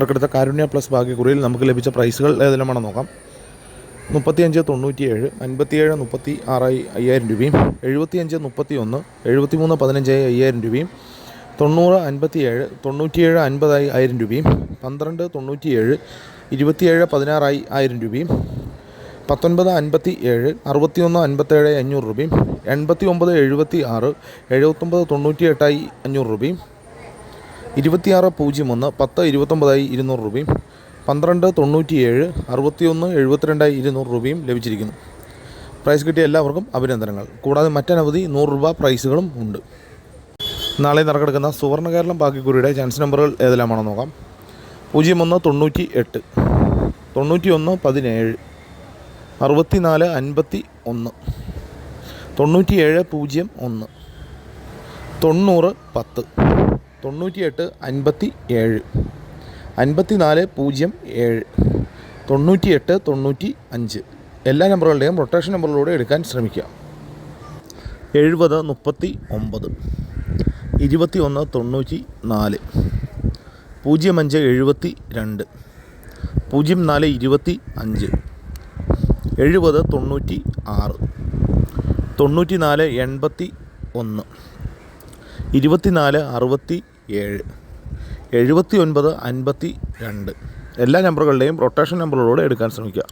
നറുക്കെടുത്ത കാരുണ്യ plus ഭാഗ്യക്കുറിയിൽ നമുക്ക് ലഭിച്ച പ്രൈസുകൾ ഏതെല്ലാമാണെന്ന് നോക്കാം. 3597, 57 36 5000 രൂപയും, 75 31, 73 15 5000 രൂപയും, 90 57, 97 50 1000 രൂപയും, 12 97, 27 16 1000 രൂപയും, 19 57, 61 57 500 രൂപയും, 89 76, 79 98 500 രൂപയും, 26 01 10 29 200 രൂപയും, 12 97, 61 72 200 രൂപയും ലഭിച്ചിരിക്കുന്നു. പ്രൈസ് കിട്ടിയ എല്ലാവർക്കും അഭിനന്ദനങ്ങൾ. കൂടാതെ മറ്റനവധി 100 രൂപ പ്രൈസുകളും ഉണ്ട്. നാളെ നറുക്കെടുക്കുന്ന സുവർണ്ണ കേരളം ഭാഗ്യക്കുറിയുടെ ചാൻസ് നമ്പറുകൾ ഏതെല്ലാമാണെന്ന് നോക്കാം. 01 98, 91 17, 64 51, 97 01, 90 10, 98 57, 54 07, 98 95. എല്ലാ നമ്പറുകളുടെയും റൊട്ടേഷൻ നമ്പറിലൂടെ എടുക്കാൻ ശ്രമിക്കുക. 70 39, 21 94, 05 72, 04 25, 70 96, 94 81, 24 67, 79 52. എല്ലാ നമ്പറുകളുടെയും റൊട്ടേഷൻ നമ്പറുകളോടെ എടുക്കാൻ ശ്രമിക്കുക.